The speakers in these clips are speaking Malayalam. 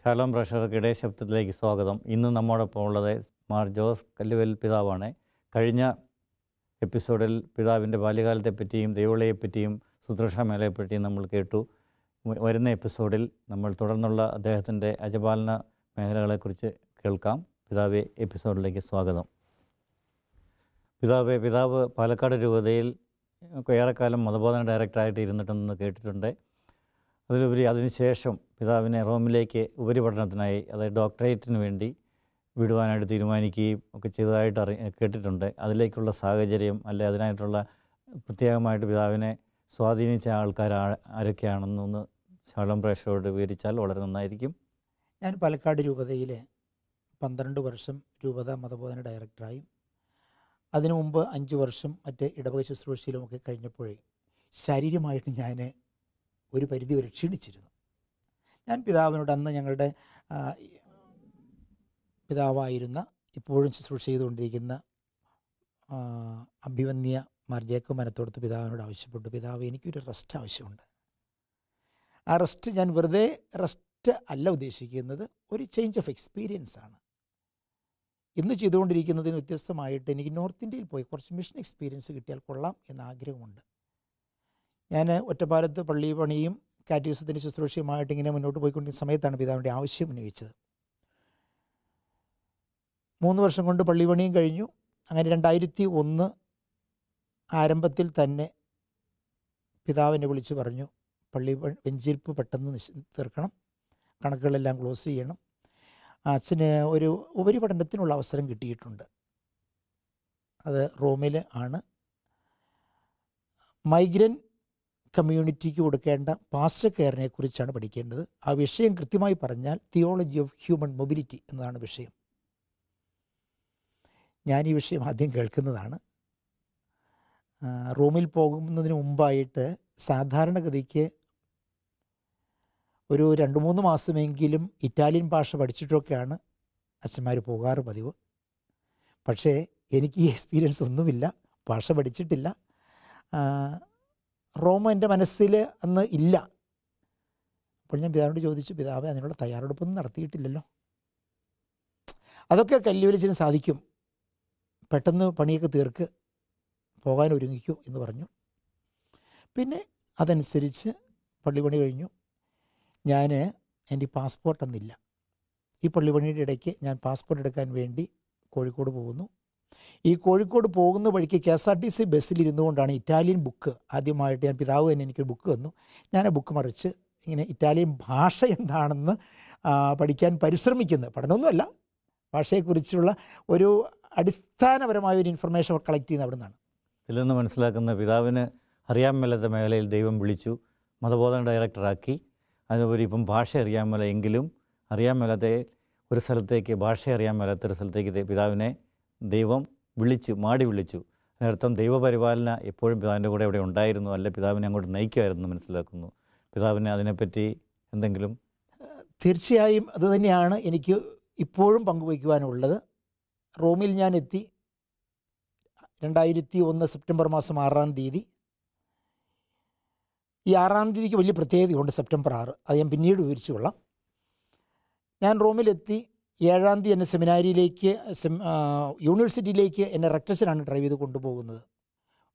ശാലോം പ്രേക്ഷകർക്ക് ഇടയ ശബ്ദത്തിലേക്ക് സ്വാഗതം. ഇന്ന് നമ്മോടൊപ്പം ഉള്ളത് മാർ ജോസ് കല്ലുവൽ പിതാവാണ്. കഴിഞ്ഞ എപ്പിസോഡിൽ പിതാവിൻ്റെ ബാല്യകാലത്തെപ്പറ്റിയും ദൈവവിളിയെപ്പറ്റിയും ശുശ്രൂഷ മേഖലയെപ്പറ്റിയും നമ്മൾ കേട്ടു. വരുന്ന എപ്പിസോഡിൽ നമ്മൾ തുടർന്നുള്ള അദ്ദേഹത്തിൻ്റെ അജപാലന മേഖലകളെക്കുറിച്ച് കേൾക്കാം. പിതാവെ, എപ്പിസോഡിലേക്ക് സ്വാഗതം. പിതാവ് പാലക്കാട് രൂപതയിൽ ഏറെക്കാലം മതബോധന ഡയറക്ടറായിട്ട് ഇരുന്നിട്ടുണ്ടെന്ന് കേട്ടിട്ടുണ്ട്. അതിലുപരി അതിനുശേഷം പിതാവിനെ റോമിലേക്ക് ഉപരിപഠനത്തിനായി, അതായത് ഡോക്ടറേറ്റിന് വേണ്ടി വിടുവാനായിട്ട് തീരുമാനിക്കുകയും ഒക്കെ ചെയ്തതായിട്ട് കേട്ടിട്ടുണ്ട്. അതിലേക്കുള്ള സാഹചര്യം അല്ലെ അതിനായിട്ടുള്ള പ്രത്യേകമായിട്ട് പിതാവിനെ സ്വാധീനിച്ച ആൾക്കാർ ആരൊക്കെയാണെന്നൊന്ന് ശാലോം പ്രേക്ഷകരോട് വിവരിച്ചാൽ വളരെ നന്നായിരിക്കും. ഞാൻ പാലക്കാട് രൂപതയിൽ 12 വർഷം രൂപത മതബോധന ഡയറക്ടറായും അതിനു മുമ്പ് 5 വർഷം മറ്റ് ഇടവക ശുശ്രൂഷയിലുമൊക്കെ കഴിഞ്ഞപ്പോഴേ ശാരീരികമായിട്ട് ഞാൻ ഒരു പരിധി വരെ ക്ഷീണിച്ചിരുന്നു. ഞാൻ പിതാവിനോട് അന്ന് ഞങ്ങളുടെ പിതാവായിരുന്ന ഇപ്പോഴും ശുശ്രൂഷ ചെയ്തുകൊണ്ടിരിക്കുന്ന അഭിവന്യ മാർ ജേക്കബ് മനത്തോടത്ത് പിതാവിനോട് ആവശ്യപ്പെട്ടു, പിതാവ് എനിക്കൊരു റെസ്റ്റ് ആവശ്യമുണ്ട്. ആ റെസ്റ്റ് ഞാൻ വെറുതെ റെസ്റ്റ് അല്ല ഉദ്ദേശിക്കുന്നത്, ഒരു ചേഞ്ച് ഓഫ് എക്സ്പീരിയൻസ് ആണ്. ഇന്ന് ചെയ്തുകൊണ്ടിരിക്കുന്നതിന് വ്യത്യസ്തമായിട്ട് എനിക്ക് നോർത്ത് ഇന്ത്യയിൽ പോയി കുറച്ച് മിഷൻ എക്സ്പീരിയൻസ് കിട്ടിയാൽ കൊള്ളാം എന്ന ആഗ്രഹമുണ്ട്. ഞാൻ ഒറ്റപ്പാലത്ത് പള്ളി പണിയും കാറ്റഗിസത്തിൻ്റെ ശുശ്രൂഷയുമായിട്ട് ഇങ്ങനെ മുന്നോട്ട് പോയിക്കൊണ്ടിരുന്ന സമയത്താണ് പിതാവിൻ്റെ ആവശ്യം ഉന്നയിച്ചത്. 3 വർഷം കൊണ്ട് പള്ളി പണിയും കഴിഞ്ഞു. അങ്ങനെ 2001 ആരംഭത്തിൽ തന്നെ പിതാവിനെ വിളിച്ച് പറഞ്ഞു, പള്ളി വെഞ്ചിരിപ്പ് പെട്ടെന്ന് തീർക്കണം, കണക്കുകളെല്ലാം ക്ലോസ് ചെയ്യണം. അച്ഛന് ഒരു ഉപരിപഠനത്തിനുള്ള അവസരം കിട്ടിയിട്ടുണ്ട്. അത് റോമിൽ ആണ്. മൈഗ്രൻ്റ് കമ്മ്യൂണിറ്റിക്ക് കൊടുക്കേണ്ട പാസ്റ്റർ കെയറിനെ കുറിച്ചാണ് പഠിക്കേണ്ടത്. ആ വിഷയം കൃത്യമായി പറഞ്ഞാൽ തിയോളജി ഓഫ് ഹ്യൂമൻ മൊബിലിറ്റി എന്നതാണ് വിഷയം. ഞാൻ ഈ വിഷയം ആദ്യം കേൾക്കുന്നതാണ്. റോമിൽ പോകുന്നതിന് മുമ്പായിട്ട് സാധാരണഗതിക്ക് ഒരു 2-3 മാസമെങ്കിലും ഇറ്റാലിയൻ ഭാഷ പഠിച്ചിട്ടൊക്കെയാണ് അച്ഛന്മാർ പോകാറ് പതിവ്. പക്ഷേ എനിക്ക് ഈ എക്സ്പീരിയൻസ് ഒന്നുമില്ല, ഭാഷ പഠിച്ചിട്ടില്ല. റോം എൻ്റെ മനസ്സിൽ അന്ന് ഇല്ല. അപ്പോൾ ഞാൻ പിതാവിനോട് ചോദിച്ചു, പിതാവെ അതിനുള്ള തയ്യാറെടുപ്പൊന്നും നടത്തിയിട്ടില്ലല്ലോ, അതൊക്കെ കല്ലുവലിച്ചിന് സാധിക്കും, പെട്ടെന്ന് പണിയൊക്കെ തീർക്ക്, പോകാൻ ഒരുങ്ങിക്കൂ എന്ന് പറഞ്ഞു. പിന്നെ അതനുസരിച്ച് പള്ളിപ്പണി കഴിഞ്ഞു. എൻ്റെ പാസ്പോർട്ട് അന്നില്ല. ഈ പള്ളിപ്പണിയുടെ ഇടയ്ക്ക് ഞാൻ പാസ്പോർട്ട് എടുക്കാൻ വേണ്ടി കോഴിക്കോട് പോകുന്നു. ഈ കോഴിക്കോട് പോകുന്ന വഴിക്ക് KSRTC ബസ്സിലിരുന്നു കൊണ്ടാണ് ഇറ്റാലിയൻ ബുക്ക് ആദ്യമായിട്ട് പിതാവ് തന്നെ എനിക്കൊരു ബുക്ക് തന്നു. ഞാൻ ആ ബുക്ക് മറിച്ച് ഇങ്ങനെ ഇറ്റാലിയൻ ഭാഷ എന്താണെന്ന് പഠിക്കാൻ പരിശ്രമിക്കുന്നത്. പഠനമൊന്നുമല്ല, ഭാഷയെക്കുറിച്ചുള്ള ഒരു അടിസ്ഥാനപരമായ ഒരു ഇൻഫർമേഷൻ കളക്ട് ചെയ്യുന്നത് അവിടെ നിന്നാണ്. ഇതിൽ നിന്ന് മനസ്സിലാക്കുന്ന പിതാവിന് അറിയാൻ മേലാത്ത മേഖലയിൽ ദൈവം വിളിച്ചു, മതബോധന ഡയറക്ടറാക്കി. അതിനുപരി ഇപ്പം ഭാഷ അറിയാൻ മേല എങ്കിലും അറിയാൻ മേലാത്ത ഒരു സ്ഥലത്തേക്ക്, ഭാഷ അറിയാൻ മേലാത്തൊരു സ്ഥലത്തേക്ക് പിതാവിനെ ദൈവം മാടി വിളിച്ചു. അതിനർത്ഥം ദൈവപരിപാലന എപ്പോഴും പിതാവിൻ്റെ കൂടെ ഇവിടെ ഉണ്ടായിരുന്നു, അല്ല പിതാവിനെ അങ്ങോട്ട് നയിക്കുമായിരുന്നു മനസ്സിലാക്കുന്നു. പിതാവിനെ അതിനെപ്പറ്റി എന്തെങ്കിലും? തീർച്ചയായും അതുതന്നെയാണ് എനിക്ക് ഇപ്പോഴും പങ്കുവയ്ക്കുവാനുള്ളത്. റോമിൽ ഞാൻ എത്തി 2001 സെപ്റ്റംബർ മാസം 6-ാം തീയതി. ഈ 6-ാം തീയതിക്ക് വലിയ പ്രത്യേകതയുണ്ട്, സെപ്റ്റംബർ 6. അത് ഞാൻ പിന്നീട് വിവരിച്ചു കൊള്ളാം. ഞാൻ റോമിലെത്തി. 7-ാം തീയതി എന്നെ സെമിനാരിയിലേക്ക്, യൂണിവേഴ്സിറ്റിയിലേക്ക് എന്നെ റെക്ടച്ചനാണ് ഡ്രൈവ് ചെയ്ത് കൊണ്ടുപോകുന്നത്.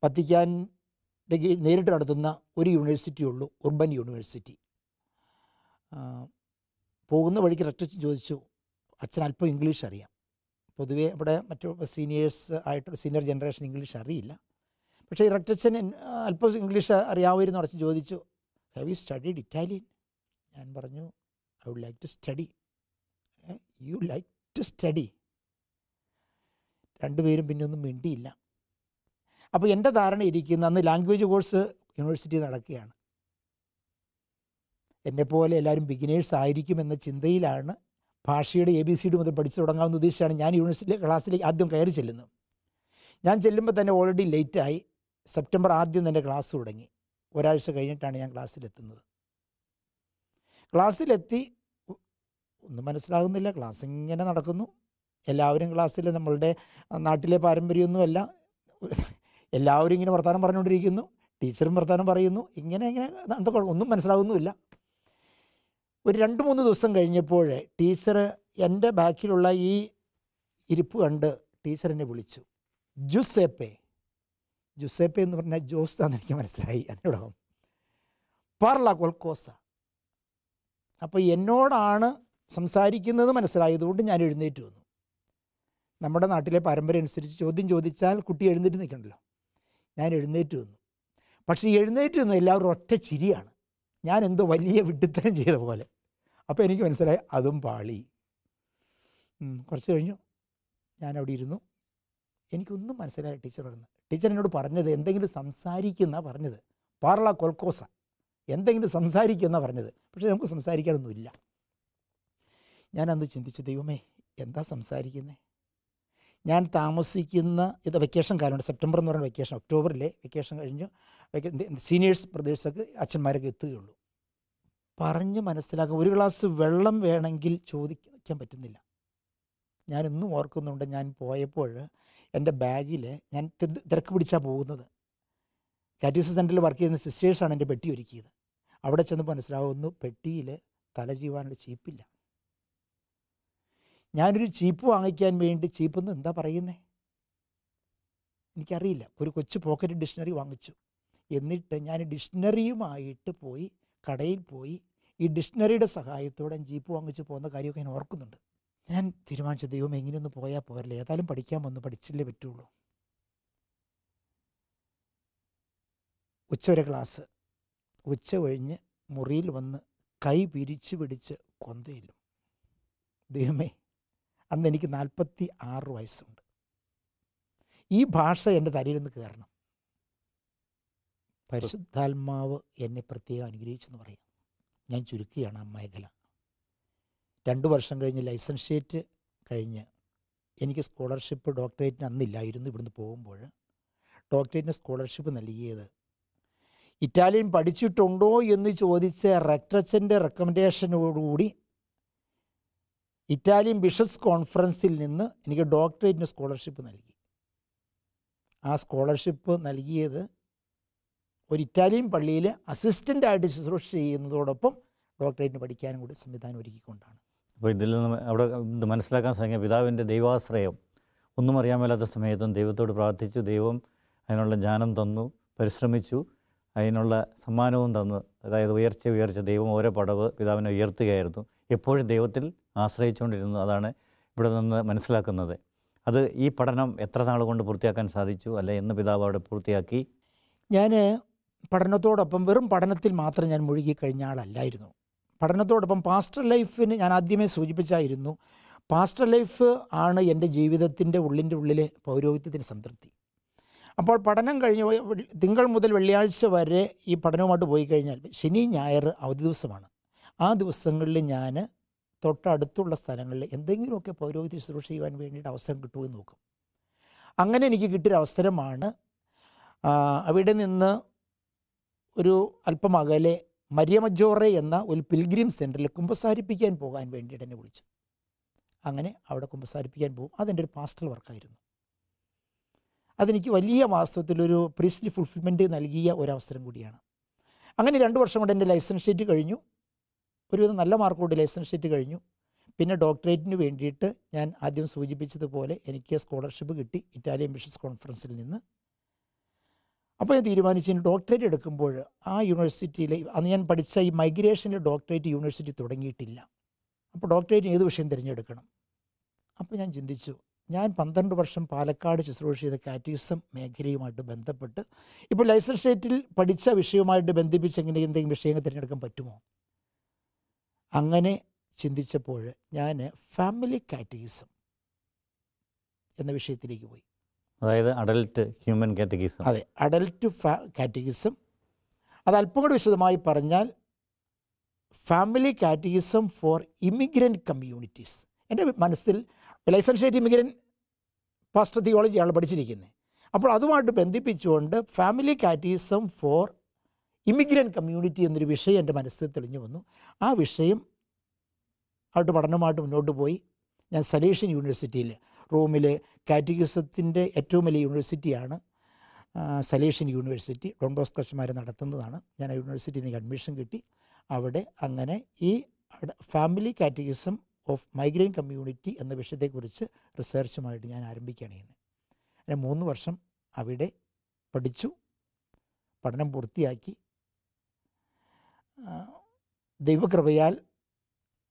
വത്തിക്കാൻ്റെ നേരിട്ട് നടത്തുന്ന ഒരു യൂണിവേഴ്സിറ്റിയുള്ളൂ, ഉർബൻ യൂണിവേഴ്സിറ്റി. പോകുന്ന വഴിക്ക് റെക്ടച്ചൻ ചോദിച്ചു, അച്ഛൻ അല്പം ഇംഗ്ലീഷ് അറിയാം. പൊതുവേ ഇവിടെ മറ്റു സീനിയർ ജനറേഷൻ ഇംഗ്ലീഷ് അറിയില്ല. പക്ഷേ ഈ റെക്ടച്ചൻ അല്പം ഇംഗ്ലീഷ് അറിയാമായിരുന്നു. അച്ഛൻ ചോദിച്ചു, ഹാവ് യു സ്റ്റഡീഡ് ഇറ്റാലിയൻ? ഞാൻ പറഞ്ഞു, I would like to study. You like to study? രണ്ടുപേരും പിന്നെ ഒന്നും മിണ്ടിയില്ല. അപ്പോൾ എൻ്റെ ധാരണ ഇരിക്കുന്ന അന്ന് ലാംഗ്വേജ് കോഴ്സ് യൂണിവേഴ്സിറ്റി നടക്കുകയാണ്. എന്നെപ്പോലെ എല്ലാവരും ബിഗിനേഴ്സ് ആയിരിക്കുമെന്ന ചിന്തയിലാണ്, ഭാഷയുടെ ABCD മുതൽ പഠിച്ചു തുടങ്ങാമെന്ന് ഉദ്ദേശിച്ചാണ് ഞാൻ യൂണിവേഴ്സിറ്റി ക്ലാസ്സിലേക്ക് ആദ്യം കയറി ചെല്ലുന്നത്. ഞാൻ ചെല്ലുമ്പോൾ തന്നെ ഓൾറെഡി ലേറ്റായി. സെപ്റ്റംബർ 1 തന്നെ ക്ലാസ് തുടങ്ങി. ഒരാഴ്ച കഴിഞ്ഞിട്ടാണ് ഞാൻ ക്ലാസ്സിലെത്തുന്നത്. ക്ലാസ്സിലെത്തി, ഒന്നും മനസ്സിലാകുന്നില്ല. ക്ലാസ് ഇങ്ങനെ നടക്കുന്നു. എല്ലാവരും ക്ലാസ്സിൽ നമ്മളുടെ നാട്ടിലെ പാരമ്പര്യമൊന്നുമല്ല, എല്ലാവരും ഇങ്ങനെ വർത്തമാനം പറഞ്ഞുകൊണ്ടിരിക്കുന്നു, ടീച്ചറും വർത്തമാനം പറയുന്നു. ഇങ്ങനെ ഒന്നും മനസ്സിലാകുന്നുമില്ല. ഒരു 2-3 ദിവസം കഴിഞ്ഞപ്പോൾ ടീച്ചർ എൻ്റെ ബാക്കിലുള്ള ഈ ഇരിപ്പ് കണ്ട് ടീച്ചർ എന്നെ വിളിച്ചു. ജുസേപ്പെ എന്ന് പറഞ്ഞാൽ ജോസ് ആണെന്ന് എനിക്ക് മനസ്സിലായി. എന്നോടകം പാർല കൊൽക്കോസ. അപ്പോൾ എന്നോടാണ് സംസാരിക്കുന്നത് മനസ്സിലായതുകൊണ്ട് ഞാൻ എഴുന്നേറ്റ് വന്നു. നമ്മുടെ നാട്ടിലെ പാരമ്പര്യം അനുസരിച്ച് ചോദ്യം ചോദിച്ചാൽ കുട്ടി എഴുന്നേറ്റ് നിൽക്കണമല്ലോ. ഞാൻ എഴുന്നേറ്റ് വന്നു. പക്ഷേ എഴുന്നേറ്റ് നിന്ന് എല്ലാവരും ഒറ്റ ചിരിയാണ്. ഞാൻ എന്തോ വലിയ വിഡ്ഢിത്തരം ചെയ്ത പോലെ. അപ്പോൾ എനിക്ക് മനസ്സിലായി അതും പാളി. കുറച്ച് കഴിഞ്ഞു ഞാൻ അവിടെ ഇരുന്നു. എനിക്കൊന്നും മനസ്സിലായി ടീച്ചർ പറഞ്ഞു. ടീച്ചർ എന്നോട് പറഞ്ഞത് എന്തെങ്കിലും സംസാരിക്കുന്ന പറഞ്ഞത്. പാർല കൊൽക്കോസ, എന്തെങ്കിലും സംസാരിക്കുന്ന പറഞ്ഞത്. പക്ഷേ നമുക്ക് സംസാരിക്കാനൊന്നുമില്ല. ഞാൻ അന്ന് ചിന്തിച്ചു, ദൈവമേ എന്താ സംസാരിക്കുന്നത്? ഞാൻ താമസിക്കുന്ന ഇത് വെക്കേഷൻ കാലമുണ്ട്. സെപ്റ്റംബർ എന്ന് പറയുന്ന വെക്കേഷൻ, ഒക്ടോബറിലെ വെക്കേഷൻ കഴിഞ്ഞു സീനിയേഴ്സ് ബ്രദേഴ്സൊക്കെ അച്ഛന്മാരൊക്കെ എത്തുകയുള്ളൂ. പറഞ്ഞ് മനസ്സിലാക്കുക. ഒരു ഗ്ലാസ് വെള്ളം വേണമെങ്കിൽ ചോദിക്കാൻ പറ്റുന്നില്ല. ഞാനിന്നും ഓർക്കുന്നുണ്ട്, ഞാൻ പോയപ്പോൾ എൻ്റെ ബാഗിൽ ഞാൻ തിരക്ക് പിടിച്ചാണ് പോകുന്നത്. കാറ്റീസം സെൻറ്ററിൽ വർക്ക് ചെയ്യുന്ന സിസ്റ്റേഴ്സാണ് എൻ്റെ പെട്ടി ഒരുക്കിയത്. അവിടെ ചെന്നപ്പോൾ മനസ്സിലാവുന്നു പെട്ടിയിൽ തല ചെയ്യുവാനുള്ള ചീപ്പില്ല. ഞാനൊരു ചീപ്പ് വാങ്ങിക്കാൻ വേണ്ടി, ചീപ്പെന്ന് എന്താ പറയുന്നത് എനിക്കറിയില്ല, ഒരു കൊച്ചു പോക്കറ്റ് ഡിക്ഷണറി വാങ്ങിച്ചു. എന്നിട്ട് ഞാൻ ഡിക്ഷണറിയുമായിട്ട് പോയി കടയിൽ പോയി ഈ ഡിക്ഷണറിയുടെ സഹായത്തോടെ ജീപ്പ് വാങ്ങിച്ച് പോകുന്ന കാര്യമൊക്കെ ഞാൻ ഓർക്കുന്നുണ്ട്. ഞാൻ തീരുമാനിച്ചു, ദൈവം എങ്ങനെയൊന്ന് പോയാൽ പോരല്ലേ, ഏതായാലും പഠിക്കാൻ വന്നു, പഠിച്ചില്ലേ പറ്റുള്ളൂ. ഉച്ചവരെ ക്ലാസ്. ഉച്ച കഴിഞ്ഞ് മുറിയിൽ വന്ന് കൈ പിരിച്ചു പിടിച്ച് കൊന്തയിലും. ദൈവമേ, അന്ന് എനിക്ക് 46 വയസ്സുണ്ട്. ഈ ഭാഷ എൻ്റെ തലയിൽ നിന്ന് കയറണം. പരിശുദ്ധാത്മാവ് എന്നെ പ്രത്യേകം അനുഗ്രഹിച്ചെന്ന് പറയാം. ഞാൻ ചുരുക്കുകയാണ് ആ മേഖല. 2 വർഷം കഴിഞ്ഞ് ലൈസൻഷ്യേറ്റ് കഴിഞ്ഞ് എനിക്ക് സ്കോളർഷിപ്പ് ഡോക്ടറേറ്റിന് അന്നില്ലായിരുന്നു. ഇവിടുന്ന് പോകുമ്പോൾ ഡോക്ടറേറ്റിന് സ്കോളർഷിപ്പ് നൽകിയത് ഇറ്റാലിയൻ പഠിച്ചിട്ടുണ്ടോ എന്ന് ചോദിച്ച റെക്ടറച്ചൻ്റെ റെക്കമെൻഡേഷനോടുകൂടി ഇറ്റാലിയൻ ബിഷപ്സ് കോൺഫറൻസിൽ നിന്ന് എനിക്ക് ഡോക്ടറേറ്റിന് സ്കോളർഷിപ്പ് നൽകി. ആ സ്കോളർഷിപ്പ് നൽകിയത് ഒരു ഇറ്റാലിയൻ പള്ളിയിൽ അസിസ്റ്റൻ്റായിട്ട് ശുശ്രൂഷ ചെയ്യുന്നതോടൊപ്പം ഡോക്ടറേറ്റിന് പഠിക്കാനും കൂടി സംവിധാനം ഒരുക്കിക്കൊണ്ടാണ്. അപ്പോൾ ഇതിൽ നിന്ന് അവിടെ മനസ്സിലാക്കാൻ സാധിക്കും പിതാവിൻ്റെ ദൈവാശ്രയം. ഒന്നും അറിയാൻ മേലാത്ത സമയത്തും ദൈവത്തോട് പ്രാർത്ഥിച്ചു, ദൈവം അതിനുള്ള ജ്ഞാനം തന്നു, പരിശ്രമിച്ചു, അതിനുള്ള സമ്മാനവും തന്നു. അതായത് ഉയർച്ച ദൈവം ഓരോ പടവ് പിതാവിനെ ഉയർത്തുകയായിരുന്നു. എപ്പോഴും ദൈവത്തിൽ ആശ്രയിച്ചുകൊണ്ടിരുന്നു. അതാണ് ഇവിടെ നിന്ന് മനസ്സിലാക്കുന്നത്. അത് ഈ പഠനം എത്ര നാൾ കൊണ്ട് പൂർത്തിയാക്കാൻ സാധിച്ചു, അല്ലെ എന്ന് പിതാവ് അവിടെ പൂർത്തിയാക്കി? ഞാൻ പഠനത്തോടൊപ്പം വെറും പഠനത്തിൽ മാത്രം ഞാൻ മുഴുകിക്കഴിഞ്ഞ ആളല്ലായിരുന്നു. പഠനത്തോടൊപ്പം പാസ്റ്റർ ലൈഫിന് ഞാൻ ആദ്യമേ സൂചിപ്പിച്ചായിരുന്നു. പാസ്റ്റർ ലൈഫ് ആണ് എൻ്റെ ജീവിതത്തിൻ്റെ ഉള്ളിലെ പൗരോഹിത്യത്തിന് സംതൃപ്തി. അപ്പോൾ പഠനം കഴിഞ്ഞ് തിങ്കൾ മുതൽ വെള്ളിയാഴ്ച വരെ ഈ പഠനവുമായിട്ട് പോയി കഴിഞ്ഞാൽ ശനി ഞായർ അവധി ദിവസമാണ്. ആ ദിവസങ്ങളിൽ ഞാൻ തൊട്ടടുത്തുള്ള സ്ഥലങ്ങളിൽ എന്തെങ്കിലുമൊക്കെ പൗരോഹിത്യ ശുശ്രൂഷ ചെയ്യുവാൻ വേണ്ടിയിട്ട് അവസരം കിട്ടുമെന്ന് നോക്കും. അങ്ങനെ എനിക്ക് കിട്ടിയൊരു അവസരമാണ് അവിടെ നിന്ന് ഒരു അല്പം അകലെ മരിയമജോറെ എന്ന ഒരു പിൽഗ്രിം സെൻറ്ററിൽ കുമ്പസാരിപ്പിക്കാൻ പോകാൻ വേണ്ടിയിട്ട് എന്നെ വിളിച്ചു. അങ്ങനെ അവിടെ കുമ്പസാരിപ്പിക്കാൻ പോകും. അതെൻ്റെ ഒരു പാസ്റ്റൽ വർക്കായിരുന്നു. അതെനിക്ക് വലിയ വാസ്തവത്തിലൊരു പ്രീസ്ലി ഫുൾഫിൽമെൻറ്റ് നൽകിയ ഒരവസരം കൂടിയാണ്. അങ്ങനെ 2 വർഷം കൊണ്ട് എൻ്റെ ലൈസൻഷ്യേറ്റ് കഴിഞ്ഞു. ഒരുവിധം നല്ല മാർക്കോട് ലൈസൻഷ്യേറ്റ് കഴിഞ്ഞു. പിന്നെ ഡോക്ടറേറ്റിന് വേണ്ടിയിട്ട് ഞാൻ ആദ്യം സൂചിപ്പിച്ചതുപോലെ എനിക്ക് സ്കോളർഷിപ്പ് കിട്ടി ഇറ്റാലിയൻ ബിഷപ്സ് കോൺഫറൻസിൽ നിന്ന്. അപ്പോൾ ഞാൻ തീരുമാനിച്ചു ഡോക്ടറേറ്റ് എടുക്കുമ്പോൾ ആ യൂണിവേഴ്സിറ്റിയിൽ അന്ന് ഞാൻ പഠിച്ച ഈ മൈഗ്രേഷനിൽ ഡോക്ടറേറ്റ് യൂണിവേഴ്സിറ്റി തുടങ്ങിയിട്ടില്ല. അപ്പോൾ ഡോക്ടറേറ്റിന് ഏത് വിഷയം തിരഞ്ഞെടുക്കണം? അപ്പോൾ ഞാൻ ചിന്തിച്ചു, ഞാൻ 12 വർഷം പാലക്കാട് ശുശ്രൂഷ ചെയ്ത കാറ്റീസം മേഖലയുമായിട്ട് ബന്ധപ്പെട്ട് ഇപ്പോൾ ലൈസൻഷ്യേറ്റിൽ പഠിച്ച വിഷയവുമായിട്ട് ബന്ധിപ്പിച്ച് എങ്ങനെ എന്തെങ്കിലും വിഷയങ്ങൾ തിരഞ്ഞെടുക്കാൻ പറ്റുമോ? അങ്ങനെ ചിന്തിച്ചപ്പോൾ ഞാൻ ഫാമിലി കാറ്റഗിസം എന്ന വിഷയത്തിലേക്ക് പോയി. അതായത് അഡൽട്ട് ഹ്യൂമൻ കാറ്റഗിസം. അതെ, അഡൽട്ട് കാറ്റഗിസം. അത് അല്പം കൂടി വിശദമായി പറഞ്ഞാൽ family catechism for immigrant communities. എൻ്റെ മനസ്സിൽ ലൈസൻഷ്യേറ്റ് ഇമിഗ്രൻ്റ് പാസ്റ്റർ തിയോളജിയാണ് പഠിച്ചിരിക്കുന്നത്. അപ്പോൾ അതുമായിട്ട് ബന്ധിപ്പിച്ചുകൊണ്ട് family catechism for immigrant community എന്നൊരു വിഷയം എൻ്റെ മനസ്സിൽ തെളിഞ്ഞു വന്നു. ആ വിഷയം ആയിട്ട് പഠനമായിട്ട് മുന്നോട്ട് പോയി. ഞാൻ സലേഷ്യൻ യൂണിവേഴ്സിറ്റിയിൽ റോമിൽ കാറ്റഗിസത്തിൻ്റെ ഏറ്റവും വലിയ യൂണിവേഴ്സിറ്റിയാണ് സലേഷ്യൻ യൂണിവേഴ്സിറ്റി. ഡോൺ ബോസ്കോ അച്ഛന്മാർ നടത്തുന്നതാണ്. ഞാൻ ആ യൂണിവേഴ്സിറ്റിയിൽ എനിക്ക് അഡ്മിഷൻ കിട്ടി. അവിടെ അങ്ങനെ ഈ family catechism of migraine community എന്ന വിഷയത്തെക്കുറിച്ച് റിസർച്ചുമായിട്ട് ഞാൻ ആരംഭിക്കുകയാണ് ചെയ്യുന്നത്. ഞാൻ 3 വർഷം അവിടെ പഠിച്ചു, പഠനം പൂർത്തിയാക്കി. ദൈവകൃപയാൽ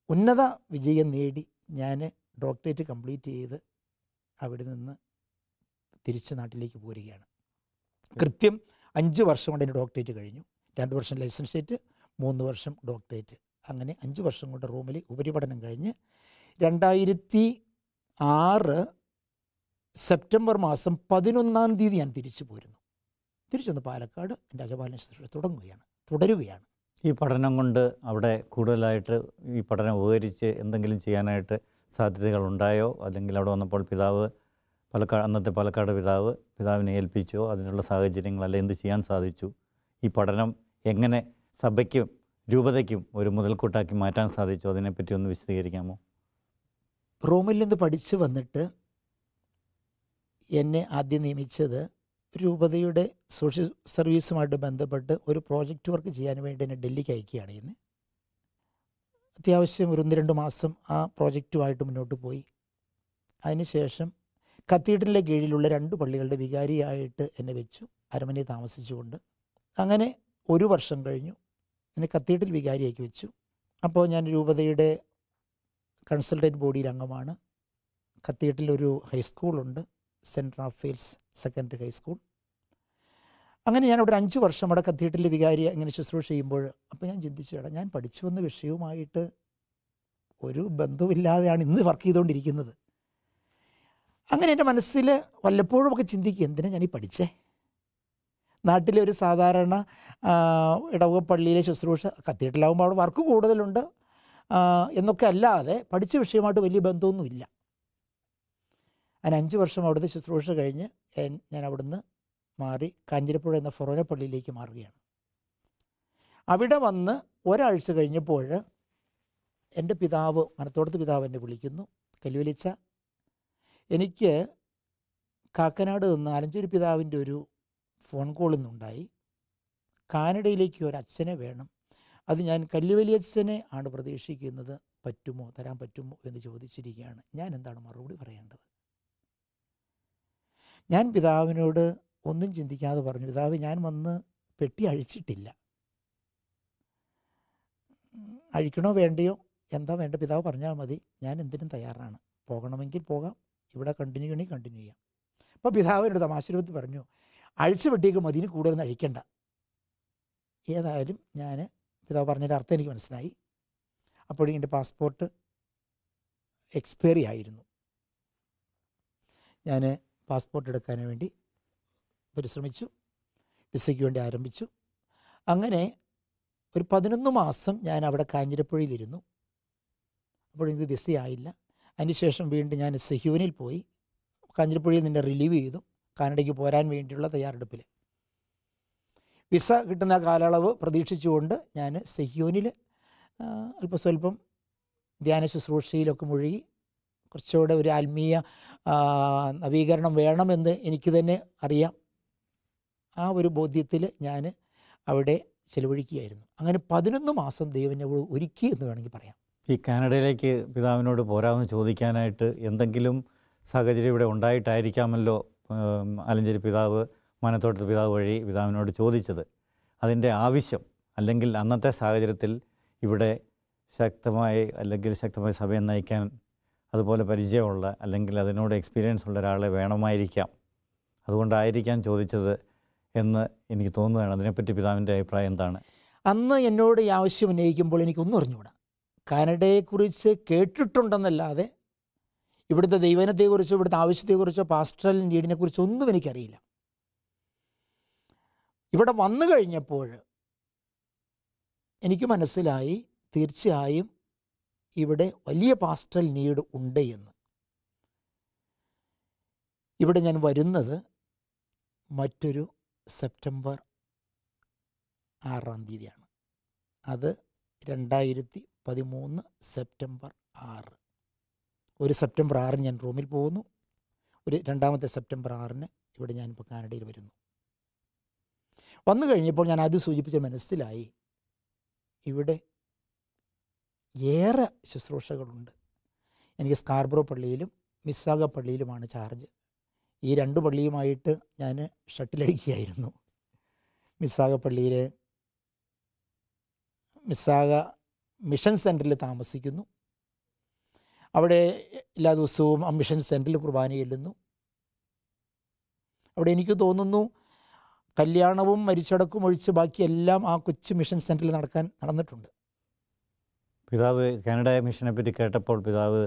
ഉന്നത വിജയം നേടി ഞാൻ ഡോക്ടറേറ്റ് കംപ്ലീറ്റ് ചെയ്ത് അവിടെ നിന്ന് തിരിച്ച് നാട്ടിലേക്ക് പോരുകയാണ്. കൃത്യം 5 വർഷം കൊണ്ട് എൻ്റെ ഡോക്ടറേറ്റ് കഴിഞ്ഞു. 2 വർഷം ലൈസൻഷേറ്റ്, 3 വർഷം ഡോക്ടറേറ്റ്. അങ്ങനെ 5 വർഷം കൊണ്ട് റോമിൽ ഉപരിപഠനം കഴിഞ്ഞ് 2006 സെപ്റ്റംബർ മാസം 11-ാം തീയതി ഞാൻ തിരിച്ചു പോരുന്നു. തിരിച്ചു വന്ന് പാലക്കാട് എൻ്റെ അജപാലന ശുശ്രൂഷ തുടരുകയാണ്. ഈ പഠനം കൊണ്ട് അവിടെ കൂടുതലായിട്ട് ഈ പഠനം ഉപകരിച്ച് എന്തെങ്കിലും ചെയ്യാനായിട്ട് സാധ്യതകളുണ്ടായോ? അല്ലെങ്കിൽ അവിടെ വന്നപ്പോൾ അന്നത്തെ പാലക്കാട് പിതാവിനെ ഏൽപ്പിച്ചോ? അതിനുള്ള സാഹചര്യങ്ങൾ അല്ല എന്ത് ചെയ്യാൻ സാധിച്ചു? ഈ പഠനം എങ്ങനെ സഭയ്ക്കും രൂപതയ്ക്കും ഒരു മുതൽക്കൂട്ടാക്കി മാറ്റാൻ സാധിച്ചു? അതിനെപ്പറ്റി ഒന്ന് വിശദീകരിക്കാമോ? റോമിൽ നിന്ന് പഠിച്ചു വന്നിട്ട് എന്നെ ആദ്യം നിയമിച്ചത് രൂപതയുടെ സോഷ്യൽ സർവീസുമായിട്ട് ബന്ധപ്പെട്ട് ഒരു പ്രോജക്റ്റ് വർക്ക് ചെയ്യാൻ വേണ്ടി എന്നെ ഡൽഹിക്ക് അയക്കുകയാണ് ഇന്ന്. അത്യാവശ്യം ഒരു 1-2 മാസം ആ പ്രോജക്റ്റുമായിട്ട് മുന്നോട്ട് പോയി. അതിനുശേഷം കത്തീഡ്രലിൻ്റെ കീഴിലുള്ള 2 പള്ളികളുടെ വികാരിയായിട്ട് എന്നെ വെച്ചു, അരമനയിൽ താമസിച്ചുകൊണ്ട്. അങ്ങനെ 1 വർഷം കഴിഞ്ഞു. എന്നെ കത്തീഡ്രൽ വികാരിയാക്കി വെച്ചു. അപ്പോൾ ഞാൻ രൂപതയുടെ കൺസൾട്ടൻറ്റ് ബോഡിയിൽ അംഗമാണ്. കത്തീഡ്രലിൽ ഒരു ഹൈസ്കൂളുണ്ട്, സെൻറ്റ് റാഫേൽസ് സെക്കൻഡറി ഹൈസ്കൂൾ. അങ്ങനെ ഞാൻ അവിടെ 5 വർഷം അവിടെ കത്തീഡ്രലിൽ വികാരി ഇങ്ങനെ ശുശ്രൂഷ ചെയ്യുമ്പോൾ അപ്പോൾ ഞാൻ ചിന്തിച്ചു, ഞാൻ പഠിച്ചു വന്ന വിഷയവുമായിട്ട് ഒരു ബന്ധമില്ലാതെയാണ് ഇന്ന് വർക്ക് ചെയ്തുകൊണ്ടിരിക്കുന്നത്. അങ്ങനെ എൻ്റെ മനസ്സിൽ വല്ലപ്പോഴും ഒക്കെ ചിന്തിക്കുക, എന്തിനാണ് ഞാനീ പഠിച്ചേ? നാട്ടിലെ ഒരു സാധാരണ ഇടവക പള്ളിയിലെ ശുശ്രൂഷ, കത്തീഡ്രലാകുമ്പോൾ അവിടെ വർക്ക് കൂടുതലുണ്ട് എന്നൊക്കെ അല്ലാതെ പഠിച്ച വിഷയമായിട്ട് വലിയ ബന്ധമൊന്നുമില്ല. അങ്ങനെ 5 വർഷം അവിടുത്തെ ശുശ്രൂഷ കഴിഞ്ഞ് ഞാൻ അവിടുന്ന് മാറി കാഞ്ഞിരപ്പുഴ എന്ന ഫൊറോന പള്ളിയിലേക്ക് മാറുകയാണ്. അവിടെ വന്ന് ഒരാഴ്ച കഴിഞ്ഞപ്പോൾ എൻ്റെ പിതാവ്, മനത്തോടത്ത് പിതാവ് എന്നെ വിളിക്കുന്നു. കല്ലുവലിച്ച, എനിക്ക് കാക്കനാട് നിന്ന് ആലഞ്ചേരി പിതാവിൻ്റെ ഒരു ഫോൺ കോളിൽ നിന്നുണ്ടായി. കാനഡയിലേക്ക് ഒരു അച്ഛനെ വേണം, അത് ഞാൻ കല്ലുവലിയച്ഛനെ ആണ് പ്രതീക്ഷിക്കുന്നത്, തരാൻ പറ്റുമോ എന്ന് ചോദിച്ചിരിക്കുകയാണ്. ഞാൻ എന്താണ് മറുപടി പറയേണ്ടത്? ഞാൻ പിതാവിനോട് ഒന്നും ചിന്തിക്കാതെ പറഞ്ഞു, പിതാവ്, ഞാൻ വന്ന് പെട്ടി അഴിച്ചിട്ടില്ല, അഴിക്കണോ വേണ്ടയോ, എന്താ വേണ്ട പിതാവ് പറഞ്ഞാൽ മതി, ഞാൻ എന്തിനും തയ്യാറാണ്, പോകണമെങ്കിൽ പോകാം, ഇവിടെ കണ്ടിന്യൂ ചെയ്യണമെങ്കിൽ കണ്ടിന്യൂ ചെയ്യാം. അപ്പോൾ പിതാവിനോട് തമാശരൂപത്തിൽ പറഞ്ഞു, അഴിച്ചു പെട്ടിയൊക്കെ മതിന് കൂടുതലൊന്നും അഴിക്കണ്ട. ഏതായാലും ഞാൻ പിതാവ് പറഞ്ഞതിൻ്റെ അർത്ഥം എനിക്ക് മനസ്സിലായി. അപ്പോൾ എൻ്റെ പാസ്പോർട്ട് എക്സ്പയറി ആയിരുന്നു. ഞാൻ പാസ്പോർട്ട് എടുക്കാൻ വേണ്ടി പരിശ്രമിച്ചു, വിസയ്ക്ക് വേണ്ടി ആരംഭിച്ചു. അങ്ങനെ ഒരു 11 മാസം ഞാൻ അവിടെ കാഞ്ഞിരപ്പുഴയിലിരുന്നു. അപ്പോഴെനിക്ക് വിസയായില്ല. അതിനുശേഷം വീണ്ടും ഞാൻ സെഹ്യൂനിൽ പോയി. കാഞ്ഞിരപ്പുഴയിൽ നിന്നെ റിലീവ് ചെയ്തു, കാനഡയ്ക്ക് പോരാൻ വേണ്ടിയുള്ള തയ്യാറെടുപ്പിൽ. വിസ കിട്ടുന്ന കാലയളവ് പ്രതീക്ഷിച്ചുകൊണ്ട് ഞാൻ സെഹ്യൂനിൽ അല്പസ്വല്പം ധ്യാന ശുശ്രൂഷയിലൊക്കെ മുഴുകി. കുറച്ചുകൂടെ ഒരു ആത്മീയ നവീകരണം വേണമെന്ന് എനിക്ക് തന്നെ അറിയാം. ആ ഒരു ബോധ്യത്തിൽ ഞാൻ അവിടെ ചിലവഴിക്കുകയായിരുന്നു. അങ്ങനെ 11 മാസം ദൈവം ഒരുക്കി എന്ന് വേണമെങ്കിൽ പറയാം. ഈ കാനഡയിലേക്ക് പിതാവിനോട് പോരാമെന്ന് ചോദിക്കാനായിട്ട് എന്തെങ്കിലും സാഹചര്യം ഇവിടെ ഉണ്ടായിട്ടായിരിക്കാമല്ലോ ആലഞ്ചേരി പിതാവ് മനത്തോട്ടത്ത് പിതാവ് വഴി പിതാവിനോട് ചോദിച്ചത്. അതിൻ്റെ ആവശ്യം, അല്ലെങ്കിൽ അന്നത്തെ സാഹചര്യത്തിൽ ഇവിടെ ശക്തമായി സഭയെ നയിക്കാൻ അതുപോലെ പരിചയമുള്ള അല്ലെങ്കിൽ അതിനോട് എക്സ്പീരിയൻസ് ഉള്ള ഒരാളെ വേണമായിരിക്കാം, അതുകൊണ്ടായിരിക്കാം ചോദിച്ചത് എന്ന് എനിക്ക് തോന്നുകയാണ്. അതിനെപ്പറ്റി പിതാവിൻ്റെ അഭിപ്രായം എന്താണ്? അന്ന് എന്നോട് ഈ ആവശ്യം ഉന്നയിക്കുമ്പോൾ എനിക്കൊന്നും അറിഞ്ഞുകൂടാ. കാനഡയെക്കുറിച്ച് കേട്ടിട്ടുണ്ടെന്നല്ലാതെ ഇവിടുത്തെ ദൈവനത്തെക്കുറിച്ചോ ഇവിടുത്തെ ആവശ്യത്തെക്കുറിച്ചോ പാസ്റ്ററൽ നീഡിനെക്കുറിച്ചോ ഒന്നും എനിക്കറിയില്ല. ഇവിടെ വന്നു കഴിഞ്ഞപ്പോൾ എനിക്ക് മനസ്സിലായി, തീർച്ചയായും ഇവിടെ വലിയ പാസ്റ്ററൽ നീഡ് ഉണ്ട് എന്ന്. ഇവിടെ ഞാൻ വരുന്നത് മറ്റൊരു സെപ്റ്റംബർ 6-ാം തീയതിയാണ്. അത് 2013 സെപ്റ്റംബർ 6. ഒരു സെപ്റ്റംബർ 6 ഞാൻ റോമിൽ പോകുന്നു. ഒരു രണ്ടാമത്തെ സെപ്റ്റംബർ 6 ഇവിടെ ഞാനിപ്പോൾ കാനഡയിൽ വരുന്നു. വന്നു കഴിഞ്ഞപ്പോൾ ഞാൻ ആദ്യം സൂചിപ്പിച്ച മനസ്സിലായി, ഇവിടെ ഏറെ ശുശ്രൂഷകളുണ്ട്. എനിക്ക് സ്കാർബറോ പള്ളിയിലും മിസ്സാഗ പള്ളിയിലുമാണ് ചാർജ്. ഈ 2 പള്ളിയുമായിട്ട് ഞാൻ ഷട്ടിലടിക്കുകയായിരുന്നു. മിസ്സാഗ പള്ളിയിൽ മിസ്സാഗ മിഷൻ സെൻറ്ററിൽ താമസിക്കുന്നു. അവിടെ എല്ലാ ദിവസവും ആ മിഷൻ സെൻറ്ററിൽ കുർബാന ചെല്ലുന്നു. അവിടെ എനിക്ക് തോന്നുന്നു കല്യാണവും മരിച്ചടക്കും ഒഴിച്ച് ബാക്കിയെല്ലാം ആ കൊച്ചു മിഷൻ സെൻറ്ററിൽ നടന്നിട്ടുണ്ട്. പിതാവ് കാനഡ മിഷനെ പറ്റി കേട്ടപ്പോൾ പിതാവ്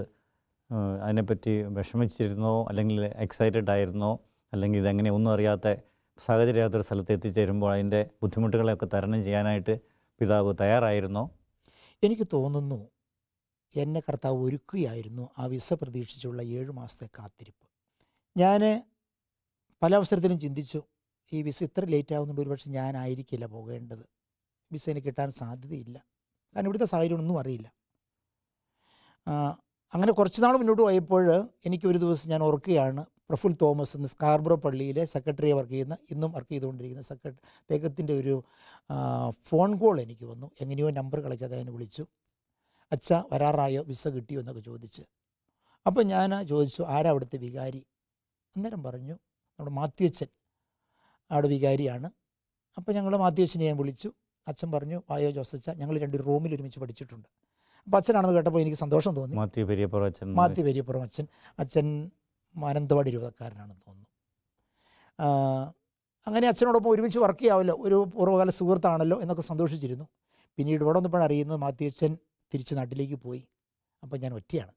അതിനെപ്പറ്റി വിഷമിച്ചിരുന്നോ, അല്ലെങ്കിൽ എക്സൈറ്റഡ് ആയിരുന്നോ, അല്ലെങ്കിൽ ഇതെങ്ങനെ ഒന്നും അറിയാത്ത സാഹചര്യമാത്തൊരു സ്ഥലത്ത് എത്തിച്ചേരുമ്പോൾ അതിൻ്റെ ബുദ്ധിമുട്ടുകളെയൊക്കെ തരണം ചെയ്യാനായിട്ട് പിതാവ് തയ്യാറായിരുന്നോ? എനിക്ക് തോന്നുന്നു എന്നെ കർത്താവ് ഒരുക്കുകയായിരുന്നു ആ വിസ പ്രതീക്ഷിച്ചുള്ള 7 മാസത്തെ കാത്തിരിപ്പ്. ഞാൻ പല അവസരത്തിലും ചിന്തിച്ചു, ഈ വിസ ഇത്ര ലേറ്റ് ആകുന്നുണ്ട്, ഒരുപക്ഷെ ഞാനായിരിക്കില്ല പോകേണ്ടത്, വിസ എനിക്ക് കിട്ടാൻ സാധ്യതയില്ല, കാരണം ഇവിടുത്തെ സാഹചര്യം ഒന്നും അറിയില്ല. അങ്ങനെ കുറച്ച് നാൾ മുന്നോട്ട് പോയപ്പോൾ എനിക്കൊരു ദിവസം ഞാൻ ഓർക്കുകയാണ്, പ്രഫുൽ തോമസ് എന്ന സ്കാർബറോ പള്ളിയിലെ സെക്രട്ടറിയെ വർക്ക് ചെയ്യുന്ന, ഇന്നും വർക്ക് ചെയ്തുകൊണ്ടിരിക്കുന്ന അദ്ദേഹത്തിൻ്റെ ഒരു ഫോൺ കോൾ എനിക്ക് വന്നു. എങ്ങനെയോ നമ്പർ കളക്ട് അതിനെ വിളിച്ചു. അച്ഛ വരാറായോ, വിസ കിട്ടിയോ എന്നൊക്കെ ചോദിച്ച്. അപ്പോൾ ഞാൻ ചോദിച്ചു, ആരാ അവിടുത്തെ വികാരി? അന്നേരം പറഞ്ഞു, നമ്മുടെ മാത്യുവച്ചൻ അവിടെ വികാരിയാണ്. അപ്പോൾ ഞങ്ങൾ മാത്യുവച്ചനെ ഞാൻ വിളിച്ചു. അച്ഛൻ പറഞ്ഞു, വായോ ജോസച്ച, ഞങ്ങൾ 2 റൂമിൽ ഒരുമിച്ച് പഠിച്ചിട്ടുണ്ട്. അപ്പോൾ അച്ഛനാണെന്ന് കേട്ടപ്പോൾ എനിക്ക് സന്തോഷം തോന്നി. മാത്യു പെരിയപ്പുറം അച്ഛൻ. അച്ഛൻ മാനന്തവാടി രൂപക്കാരനാണെന്ന് തോന്നുന്നു. അങ്ങനെ അച്ഛനോടൊപ്പം ഒരുമിച്ച് വർക്ക് ചെയ്യാമല്ലോ, ഒരു പൂർവ്വകാല സുഹൃത്താണല്ലോ എന്നൊക്കെ സന്തോഷിച്ചിരുന്നു. പിന്നീട് ഇവിടെ വന്നപ്പോഴാണ് അറിയുന്നത് മാത്യുവച്ചൻ തിരിച്ച് നാട്ടിലേക്ക് പോയി. അപ്പം ഞാൻ ഒറ്റയാണ്.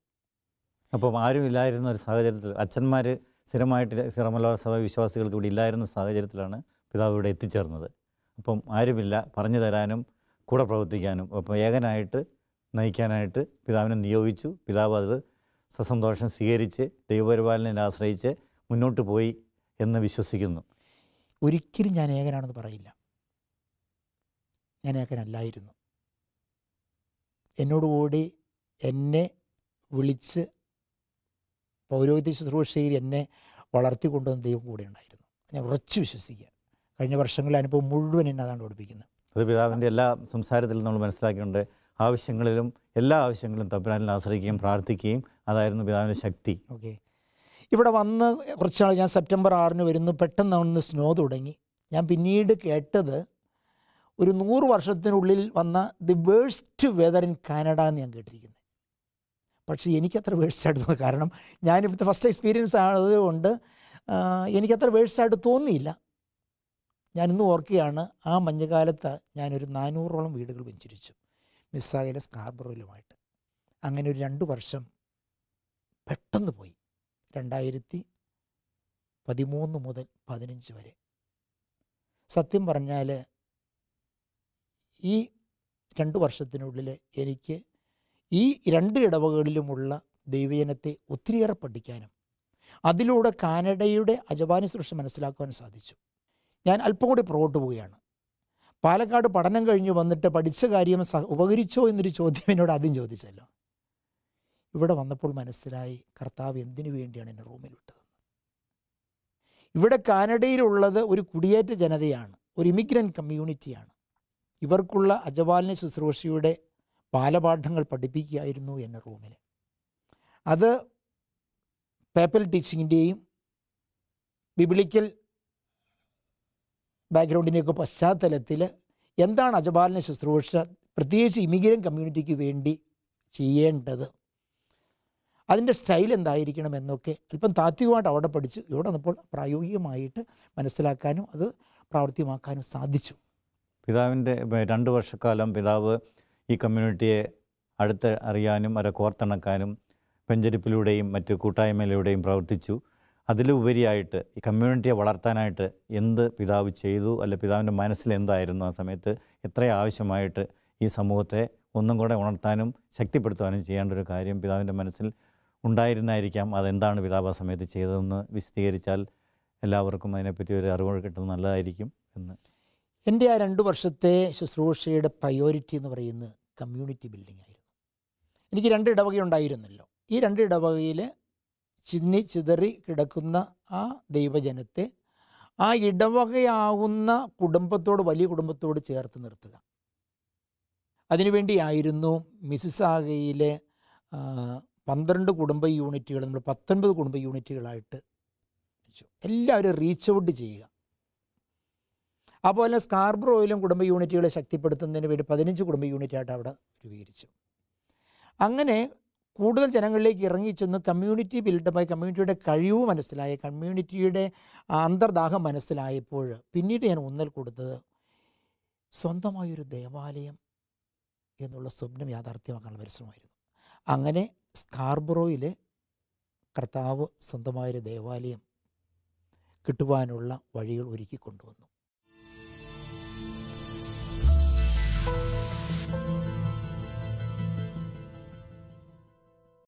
അപ്പം ആരും ഇല്ലായിരുന്ന ഒരു സാഹചര്യത്തിൽ, അച്ഛന്മാർ സ്ഥിരമായിട്ട് സിറമലബാർ സഭ വിശ്വാസികൾക്ക് ഇവിടെ ഇല്ലായിരുന്ന സാഹചര്യത്തിലാണ് പിതാവ് ഇവിടെ എത്തിച്ചേർന്നത്. അപ്പം ആരുമില്ല പറഞ്ഞു തരാനും കൂടെ പ്രവർത്തിക്കാനും. അപ്പം ഏകനായിട്ട് നയിക്കാനായിട്ട് പിതാവിനെ നിയോഗിച്ചു. പിതാവ് അത് സസന്തോഷം സ്വീകരിച്ച് ദൈവപരിപാലനയിൽ ആശ്രയിച്ച് മുന്നോട്ട് പോയി എന്ന് വിശ്വസിക്കുന്നു. ഒരിക്കലും ഞാൻ ഏകനാണെന്ന് പറയില്ല. ഞാൻ ഏകനല്ലായിരുന്നു. എന്നോടുകൂടി എന്നെ വിളിച്ച് പൗരോഹിത്യ ശുശ്രൂഷയിൽ എന്നെ വളർത്തിക്കൊണ്ടുവന്ന ദൈവം കൂടെ ഉണ്ടായിരുന്നു. ഞാൻ ഉറച്ചു വിശ്വസിക്കുക. കഴിഞ്ഞ വർഷങ്ങളിലെ അനുഭവം മുഴുവൻ എന്നെ അതാണ് പഠിപ്പിക്കുന്നത്. അത് പിതാവിൻ്റെ എല്ലാ സംസാരത്തിലും നമ്മൾ മനസ്സിലാക്കിയിട്ടുണ്ട്. ആവശ്യങ്ങളിലും എല്ലാ ആവശ്യങ്ങളും തമ്പുരാനിൽ ആശ്രയിക്കുകയും പ്രാർത്ഥിക്കുകയും അതായിരുന്നു പിതാവിൻ്റെ ശക്തി. ഓക്കെ, ഇവിടെ വന്ന് കുറച്ച് നാൾ, ഞാൻ സെപ്റ്റംബർ 6 വരുന്നു, പെട്ടെന്ന് ഒന്ന് സ്നോ തുടങ്ങി. ഞാൻ പിന്നീട് കേട്ടത് ഒരു 100 വർഷത്തിനുള്ളിൽ വന്ന the worst weather in Canada എന്ന് ഞാൻ കേട്ടിരിക്കുന്നത്. പക്ഷേ എനിക്കത്ര വേഴ്സ്റ്റായിട്ട് തോന്നി. കാരണം ഞാനിപ്പോഴത്തെ ഫസ്റ്റ് എക്സ്പീരിയൻസ് ആയതുകൊണ്ട് എനിക്കത്ര വേഴ്സ്റ്റായിട്ട് തോന്നിയില്ല. ഞാനിന്ന് ഓർക്കുകയാണ്, ആ മഞ്ഞുകാലത്ത് ഞാനൊരു 400ഓളം വീടുകൾ വെഞ്ചരിച്ചു, മിസ്സാഗയിലെ സ്കാർബറോയിലുമായിട്ട്. അങ്ങനെ ഒരു 2 വർഷം പെട്ടെന്ന് പോയി. 2013 മുതൽ 15 വരെ. സത്യം പറഞ്ഞാൽ ഈ 2 വർഷത്തിനുള്ളിൽ എനിക്ക് ഈ 2 ഇടവകളിലുമുള്ള ദൈവജനത്തെ ഒത്തിരിയേറെ പഠിക്കാനും അതിലൂടെ കാനഡയുടെ അജപാനി സുരക്ഷ മനസ്സിലാക്കുവാനും സാധിച്ചു. ഞാൻ അല്പം കൂടി പുറകോട്ട് പോവുകയാണ്. പാലക്കാട് പഠനം കഴിഞ്ഞ് വന്നിട്ട് പഠിച്ച കാര്യം ഉപകരിച്ചോ എന്നൊരു ചോദ്യം എന്നോട് ആദ്യം ചോദിച്ചല്ലോ. ഇവിടെ വന്നപ്പോൾ മനസ്സിലായി, കർത്താവ് എന്തിനു വേണ്ടിയാണ് എന്നെ റൂമിൽ വിട്ടത്. ഇവിടെ കാനഡയിലുള്ളത് ഒരു കുടിയേറ്റ ജനതയാണ്, ഒരു ഇമിഗ്രൻ്റ് കമ്മ്യൂണിറ്റിയാണ്. ഇവർക്കുള്ള അജപാലന ശുശ്രൂഷയുടെ ബാലപാഠങ്ങൾ പഠിപ്പിക്കുകയായിരുന്നു എന്നെ റൂമിൽ. അത് പേപ്പൽ ടീച്ചിങ്ങിൻ്റെയും ബിബ്ലിക്കൽ ബാക്ക്ഗ്രൗണ്ടിൻ്റെയൊക്കെ പശ്ചാത്തലത്തിൽ എന്താണ് അജപാലന ശുശ്രൂഷ, പ്രത്യേകിച്ച് ഇമിഗ്രൻ്റ് കമ്മ്യൂണിറ്റിക്ക് വേണ്ടി ചെയ്യേണ്ടത്, അതിൻ്റെ സ്റ്റൈൽ എന്തായിരിക്കണം എന്നൊക്കെ അല്പം താത്വികമായിട്ട് അവിടെ പഠിച്ചു. ഇവിടെ വന്നപ്പോൾ പ്രായോഗികമായിട്ട് മനസ്സിലാക്കാനും അത് പ്രാവർത്തികമാക്കാനും സാധിച്ചു. പിതാവിൻ്റെ 2 വർഷക്കാലം പിതാവ് ഈ കമ്മ്യൂണിറ്റിയെ അടുത്ത് അറിയാനും അവരെ കോർത്തിണക്കാനും വെഞ്ചരിപ്പിലൂടെയും മറ്റ് കൂട്ടായ്മയിലൂടെയും പ്രവർത്തിച്ചു. അതിലുപരിയായിട്ട് ഈ കമ്മ്യൂണിറ്റിയെ വളർത്താനായിട്ട് എന്ത് പിതാവ് ചെയ്തു, അല്ലെ പിതാവിൻ്റെ മനസ്സിൽ എന്തായിരുന്നു ആ സമയത്ത്, എത്ര ആവശ്യമായിട്ട് ഈ സമൂഹത്തെ ഒന്നും കൂടെ ഉണർത്താനും ശക്തിപ്പെടുത്താനും ചെയ്യേണ്ട ഒരു കാര്യം പിതാവിൻ്റെ മനസ്സിൽ ഉണ്ടായിരുന്നായിരിക്കാം. അതെന്താണ് പിതാവ് ആ സമയത്ത് ചെയ്തതെന്ന് വിശദീകരിച്ചാൽ എല്ലാവർക്കും അതിനെപ്പറ്റി ഒരു അറിവ് കിട്ടുന്നത് നല്ലതായിരിക്കും എന്ന്. എൻ്റെ ആ 2 വർഷത്തെ ശുശ്രൂഷയുടെ പ്രയോറിറ്റി എന്ന് പറയുന്നത് കമ്മ്യൂണിറ്റി ബിൽഡിംഗ് ആയിരുന്നു. എനിക്ക് 2 ഇടവകയുണ്ടായിരുന്നല്ലോ. ഈ 2 ഇടവകയിൽ ചിതറി കിടക്കുന്ന ആ ദൈവജനത്തെ ആ ഇടവകയാകുന്ന കുടുംബത്തോട്, വലിയ കുടുംബത്തോട് ചേർത്ത് നിർത്തുക. അതിനുവേണ്ടിയായിരുന്നു മിസിസാഗയിലെ 12 കുടുംബ യൂണിറ്റുകൾ നമ്മൾ 19 കുടുംബ യൂണിറ്റുകളായിട്ട് വെച്ചു. എല്ലാവരും റീച്ച് ഔട്ട് ചെയ്യുക. അതുപോലെ സ്കാർബ്രോയിലും കുടുംബ യൂണിറ്റുകളെ ശക്തിപ്പെടുത്തുന്നതിന് വേണ്ടി 15 കുടുംബ യൂണിറ്റായിട്ട് അവിടെ രൂപീകരിച്ചു. അങ്ങനെ കൂടുതൽ ജനങ്ങളിലേക്ക് ഇറങ്ങിച്ചെന്ന് കമ്മ്യൂണിറ്റി ബിൽഡപ്പായി, കമ്മ്യൂണിറ്റിയുടെ കഴിവ് മനസ്സിലായി, കമ്മ്യൂണിറ്റിയുടെ അന്തർദാഹം മനസ്സിലായപ്പോൾ പിന്നീട് ഞാൻ ഊന്നൽ കൊടുത്തത് സ്വന്തമായൊരു ദേവാലയം എന്നുള്ള സ്വപ്നം യാഥാർത്ഥ്യമാക്കാനുള്ള പരിശ്രമമായിരുന്നു. അങ്ങനെ സ്കാർബ്രോയിൽ കർത്താവ് സ്വന്തമായൊരു ദേവാലയം കിട്ടുവാനുള്ള വഴികൾ ഒരുക്കി കൊണ്ടുവന്നു.